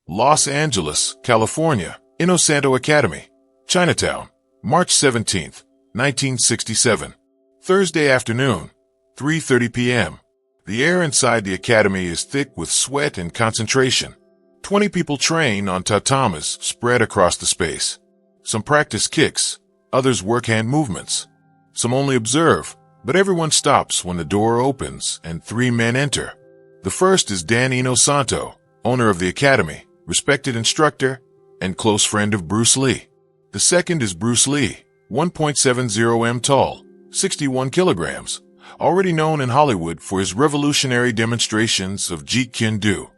Los Angeles, California, Inosanto Academy, Chinatown, March 17, 1967. Thursday afternoon, 3:30 p.m. The air inside the academy is thick with sweat and concentration. 20 people train on tatamis spread across the space. Some practice kicks, others work hand movements. Some only observe, but everyone stops when the door opens and 3 men enter. The first is Dan Inosanto, owner of the academy, respected instructor, and close friend of Bruce Lee. The second is Bruce Lee, 1.70 m tall, 61 kilograms, already known in Hollywood for his revolutionary demonstrations of Jeet Kune Do.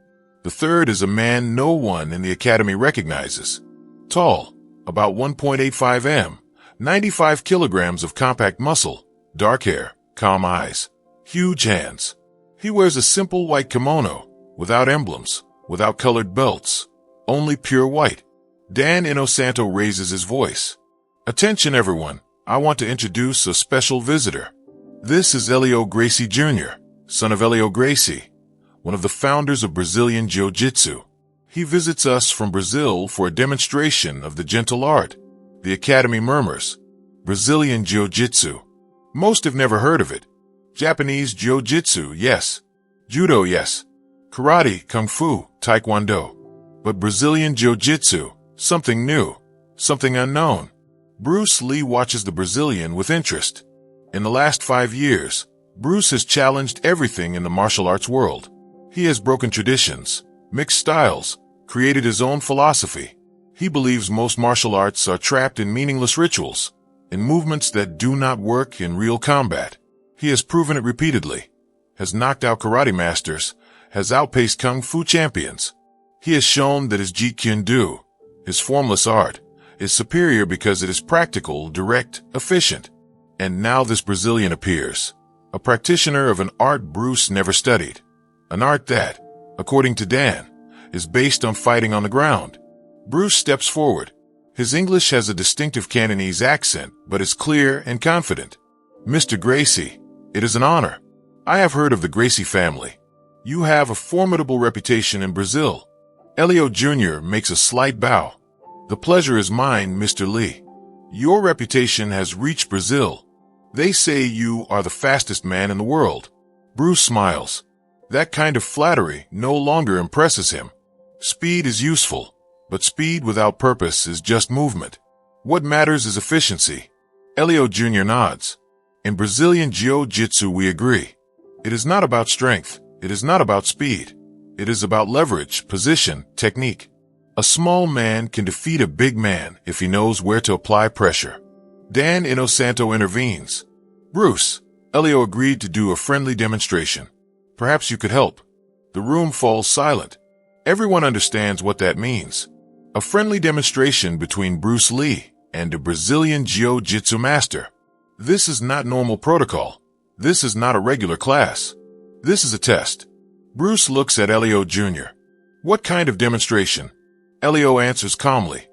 The third is a man no one in the academy recognizes. Tall, about 1.85 m, 95 kilograms of compact muscle, dark hair, calm eyes, huge hands. He wears a simple white kimono, without emblems, without colored belts, only pure white. Dan Inosanto raises his voice. Attention everyone, I want to introduce a special visitor. This is Helio Gracie Jr., son of Helio Gracie, one of the founders of Brazilian Jiu-Jitsu. He visits us from Brazil for a demonstration of the gentle art. The academy murmurs. Brazilian Jiu-Jitsu. Most have never heard of it. Japanese Jiu-Jitsu, yes. Judo, yes. Karate, Kung Fu, Taekwondo. But Brazilian Jiu-Jitsu, something new, something unknown. Bruce Lee watches the Brazilian with interest. In the last 5 years, Bruce has challenged everything in the martial arts world. He has broken traditions, mixed styles, created his own philosophy. He believes most martial arts are trapped in meaningless rituals, in movements that do not work in real combat. He has proven it repeatedly, has knocked out karate masters, has outpaced kung fu champions. He has shown that his Jeet Kune Do, his formless art, is superior because it is practical, direct, efficient. And now this Brazilian appears, a practitioner of an art Bruce never studied. An art that, according to Dan, is based on fighting on the ground. Bruce steps forward. His English has a distinctive Cantonese accent, but is clear and confident. Mr. Gracie, it is an honor. I have heard of the Gracie family. You have a formidable reputation in Brazil. Helio Jr. makes a slight bow. The pleasure is mine, Mr. Lee. Your reputation has reached Brazil. They say you are the fastest man in the world. Bruce smiles. That kind of flattery no longer impresses him. Speed is useful, but speed without purpose is just movement. What matters is efficiency. Helio Jr. nods. In Brazilian Jiu-Jitsu we agree. It is not about strength. It is not about speed. It is about leverage, position, technique. A small man can defeat a big man if he knows where to apply pressure. Dan Inosanto intervenes. Bruce, Helio agreed to do a friendly demonstration. Perhaps you could help. The room falls silent. Everyone understands what that means. A friendly demonstration between Bruce Lee and a Brazilian Jiu-Jitsu master. This is not normal protocol. This is not a regular class. This is a test. Bruce looks at Helio Jr. What kind of demonstration? Helio answers calmly.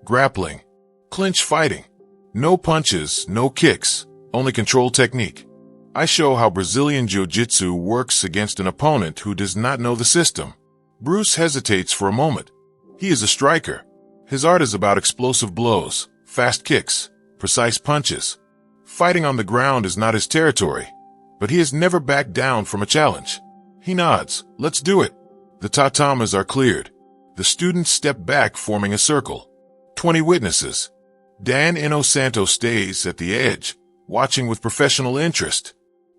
Grappling. Clinch fighting. No punches, no kicks, only control technique. I show how Brazilian Jiu-Jitsu works against an opponent who does not know the system. Bruce hesitates for a moment. He is a striker. His art is about explosive blows, fast kicks, precise punches. Fighting on the ground is not his territory, but he has never backed down from a challenge. He nods. Let's do it. The tatamas are cleared. The students step back, forming a circle. 20 witnesses. Dan Inosanto stays at the edge, watching with professional interest.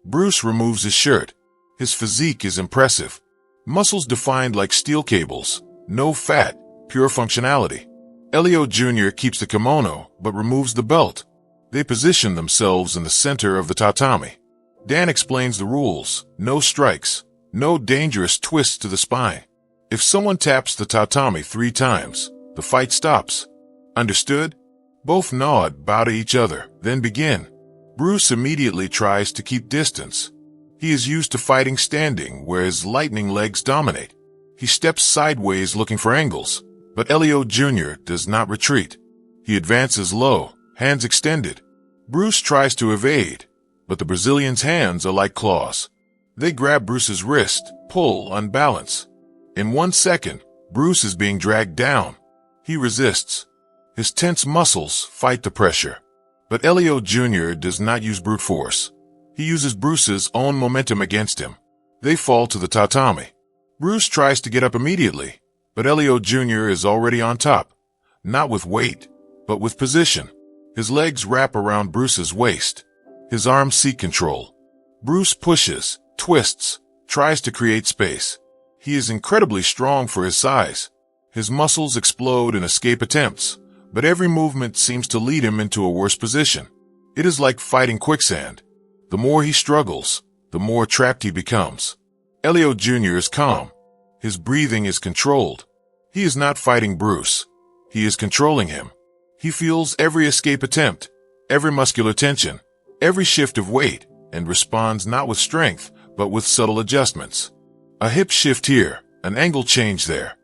Bruce removes his shirt. His physique is impressive. Muscles defined like steel cables. No fat, pure functionality. Helio Jr. keeps the kimono, but removes the belt. They position themselves in the center of the tatami. Dan explains the rules. No strikes. No dangerous twists to the spine. If someone taps the tatami 3 times, the fight stops. Understood? Both nod, bow to each other, then begin. Bruce immediately tries to keep distance. He is used to fighting standing, where his lightning legs dominate. He steps sideways looking for angles, but Helio Jr. does not retreat. He advances low, hands extended. Bruce tries to evade, but the Brazilian's hands are like claws. They grab Bruce's wrist, pull, unbalance. In 1 second, Bruce is being dragged down. He resists. His tense muscles fight the pressure. But Elio Jr. does not use brute force. He uses Bruce's own momentum against him. They fall to the tatami. Bruce tries to get up immediately, but Elio Jr. is already on top. Not with weight, but with position. His legs wrap around Bruce's waist. His arms seek control. Bruce pushes, twists, tries to create space. He is incredibly strong for his size. His muscles explode in escape attempts, but every movement seems to lead him into a worse position. It is like fighting quicksand. The more he struggles, the more trapped he becomes. Elio Jr. is calm. His breathing is controlled. He is not fighting Bruce. He is controlling him. He feels every escape attempt, every muscular tension, every shift of weight, and responds not with strength, but with subtle adjustments. A hip shift here, an angle change there.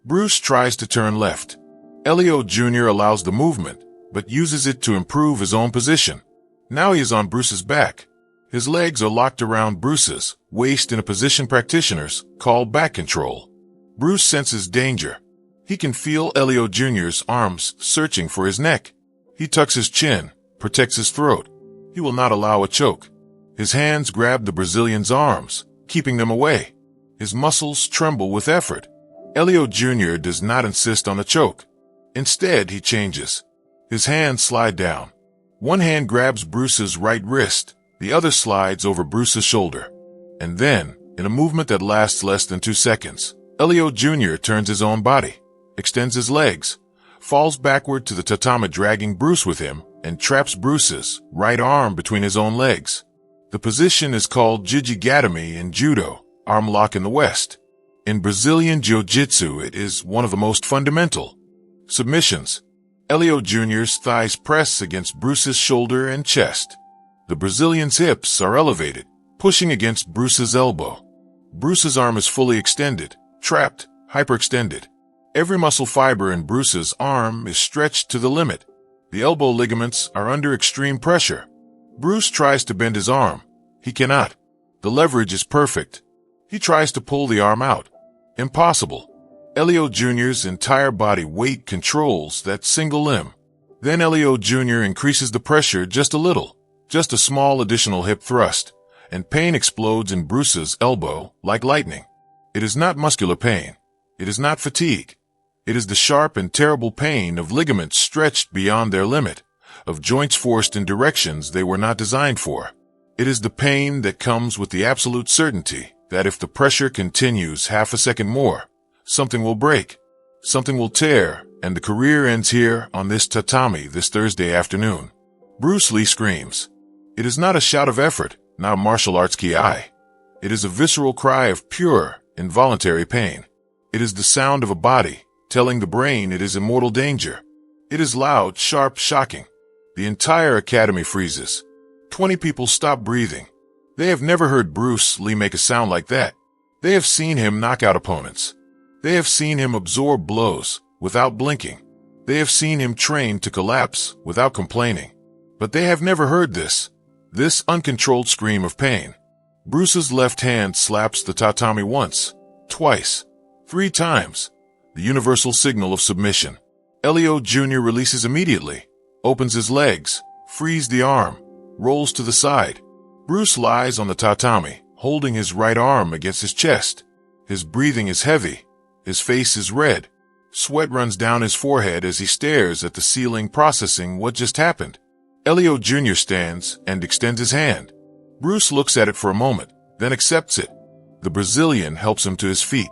Bruce tries to turn left. Elio Jr. allows the movement, but uses it to improve his own position. Now he is on Bruce's back. His legs are locked around Bruce's waist in a position practitioners call back control. Bruce senses danger. He can feel Elio Jr.'s arms searching for his neck. He tucks his chin, protects his throat. He will not allow a choke. His hands grab the Brazilian's arms, keeping them away. His muscles tremble with effort. Elio Jr. does not insist on a choke. Instead, he changes. His hands slide down. One hand grabs Bruce's right wrist. The other slides over Bruce's shoulder. And then, in a movement that lasts less than 2 seconds, Elio Jr. turns his own body, extends his legs, falls backward to the tatami dragging Bruce with him, and traps Bruce's right arm between his own legs. The position is called jijigatame in judo, arm lock in the West. In Brazilian jiu-jitsu, it is one of the most fundamental. Submissions. Elio Jr.'s thighs press against Bruce's shoulder and chest. The Brazilian's hips are elevated, pushing against Bruce's elbow. Bruce's arm is fully extended, trapped, hyperextended. Every muscle fiber in Bruce's arm is stretched to the limit. The elbow ligaments are under extreme pressure. Bruce tries to bend his arm. He cannot. The leverage is perfect. He tries to pull the arm out. Impossible. Elio Jr.'s entire body weight controls that single limb. Then Elio Jr. increases the pressure just a little. Just a small additional hip thrust, and pain explodes in Bruce's elbow like lightning. It is not muscular pain. It is not fatigue. It is the sharp and terrible pain of ligaments stretched beyond their limit, of joints forced in directions they were not designed for. It is the pain that comes with the absolute certainty that if the pressure continues half a second more, something will break, something will tear, and the career ends here on this tatami this Thursday afternoon. Bruce Lee screams. It is not a shout of effort, not a martial arts ki. It is a visceral cry of pure, involuntary pain. It is the sound of a body telling the brain it is in mortal danger. It is loud, sharp, shocking. The entire academy freezes. 20 people stop breathing. They have never heard Bruce Lee make a sound like that. They have seen him knock out opponents. They have seen him absorb blows without blinking. They have seen him train to collapse without complaining. But they have never heard this uncontrolled scream of pain. Bruce's left hand slaps the tatami once, twice, 3 times. The universal signal of submission. Elio Jr. releases immediately, opens his legs, frees the arm, rolls to the side. Bruce lies on the tatami, holding his right arm against his chest. His breathing is heavy. His face is red. Sweat runs down his forehead as he stares at the ceiling, processing what just happened. Elio Jr. stands and extends his hand. Bruce looks at it for a moment, then accepts it. The Brazilian helps him to his feet.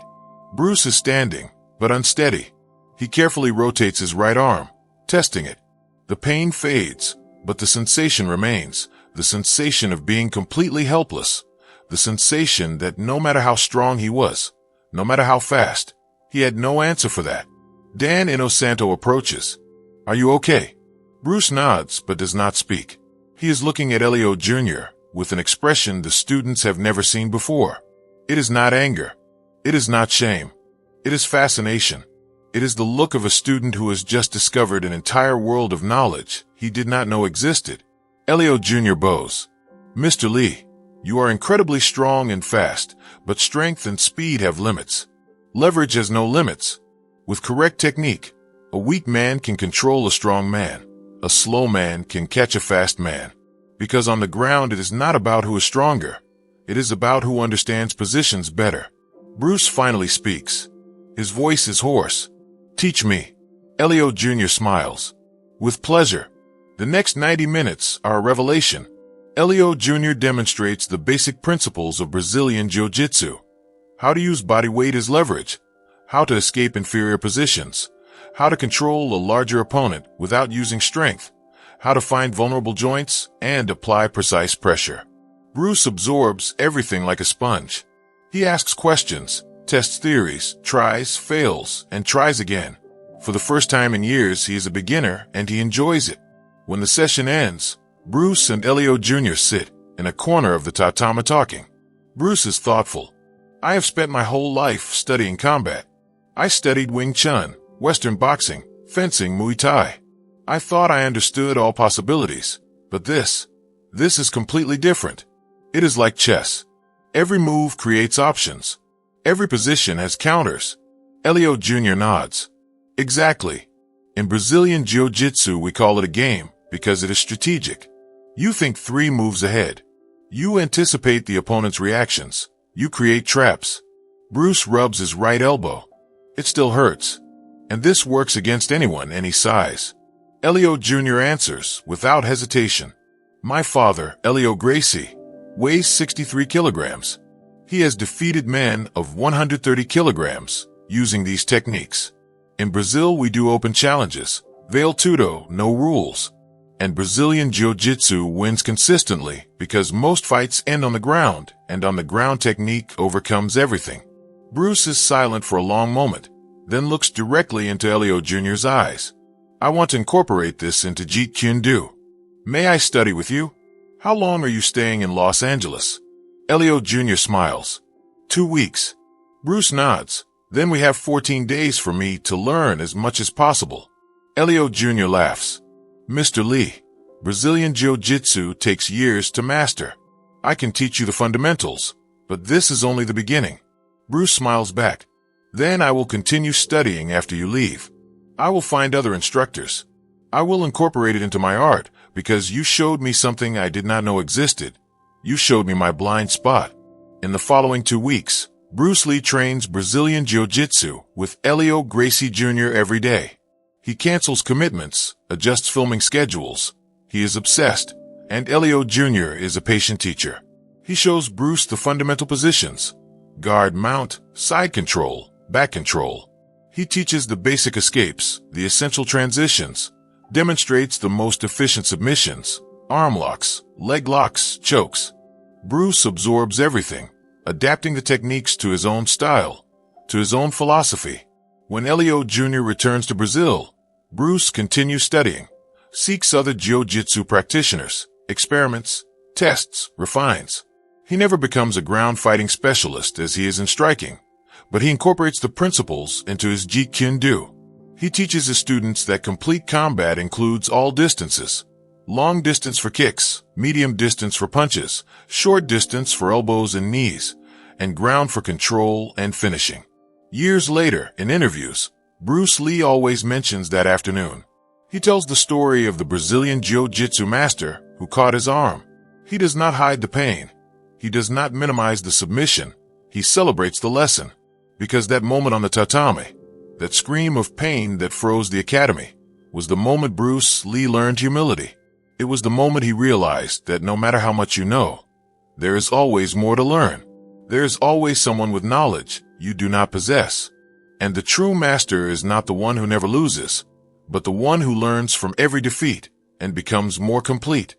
Bruce is standing, but unsteady. He carefully rotates his right arm, testing it. The pain fades, but the sensation remains, the sensation of being completely helpless, the sensation that no matter how strong he was, no matter how fast, he had no answer for that. Dan Inosanto approaches. Are you okay? Bruce nods but does not speak. He is looking at Elio Jr. with an expression the students have never seen before. It is not anger. It is not shame. It is fascination. It is the look of a student who has just discovered an entire world of knowledge he did not know existed. Elio Jr. bows. Mr. Lee, you are incredibly strong and fast, but strength and speed have limits. Leverage has no limits. With correct technique, a weak man can control a strong man. A slow man can catch a fast man. Because on the ground it is not about who is stronger. It is about who understands positions better. Bruce finally speaks. His voice is hoarse. Teach me. Elio Jr. smiles. With pleasure. The next 90 minutes are a revelation. Elio Jr. demonstrates the basic principles of Brazilian Jiu-Jitsu. How to use body weight as leverage. How to escape inferior positions. How to control a larger opponent without using strength. How to find vulnerable joints and apply precise pressure. Bruce absorbs everything like a sponge. He asks questions, tests theories, tries, fails, and tries again. For the first time in years, he is a beginner and he enjoys it. When the session ends, Bruce and Elio Jr. sit in a corner of the tatami talking. Bruce is thoughtful. I have spent my whole life studying combat. I studied Wing Chun, Western boxing, fencing, Muay Thai. I thought I understood all possibilities, but this is completely different. It is like chess. Every move creates options. Every position has counters. Elio Jr. nods. Exactly. In Brazilian Jiu-Jitsu we call it a game because it is strategic. You think 3 moves ahead. You anticipate the opponent's reactions. You create traps. Bruce rubs his right elbow. It still hurts. And this works against anyone any size. Elio Jr. answers without hesitation. My father, Elio Gracie, weighs 63 kilograms. He has defeated men of 130 kilograms using these techniques. In Brazil, we do open challenges. Vale tudo, no rules. And Brazilian Jiu-Jitsu wins consistently because most fights end on the ground, and on the ground technique overcomes everything. Bruce is silent for a long moment, then looks directly into Elio Jr.'s eyes. I want to incorporate this into Jeet Kune Do. May I study with you? How long are you staying in Los Angeles? Elio Jr. smiles. 2 weeks. Bruce nods. Then we have 14 days for me to learn as much as possible. Elio Jr. laughs. Mr. Lee, Brazilian Jiu-Jitsu takes years to master. I can teach you the fundamentals, but this is only the beginning. Bruce smiles back. Then I will continue studying after you leave. I will find other instructors. I will incorporate it into my art because you showed me something I did not know existed. You showed me my blind spot. In the following 2 weeks, Bruce Lee trains Brazilian Jiu-Jitsu with Elio Gracie Jr. every day. He cancels commitments, adjusts filming schedules. He is obsessed, and Elio Jr. is a patient teacher. He shows Bruce the fundamental positions: guard, mount, side control, back control. He teaches the basic escapes, the essential transitions, demonstrates the most efficient submissions, arm locks, leg locks, chokes. Bruce absorbs everything, adapting the techniques to his own style, to his own philosophy. When Elio Jr. returns to Brazil, Bruce continues studying, seeks other jiu-jitsu practitioners, experiments, tests, refines. He never becomes a ground fighting specialist as he is in striking, but he incorporates the principles into his Jeet Kune Do. He teaches his students that complete combat includes all distances: long distance for kicks, medium distance for punches, short distance for elbows and knees, and ground for control and finishing. Years later, in interviews, Bruce Lee always mentions that afternoon. He tells the story of the Brazilian Jiu-Jitsu master who caught his arm. He does not hide the pain. He does not minimize the submission. He celebrates the lesson. Because that moment on the tatami, that scream of pain that froze the academy, was the moment Bruce Lee learned humility. It was the moment he realized that no matter how much you know, there is always more to learn. There is always someone with knowledge you do not possess. And the true master is not the one who never loses, but the one who learns from every defeat and becomes more complete.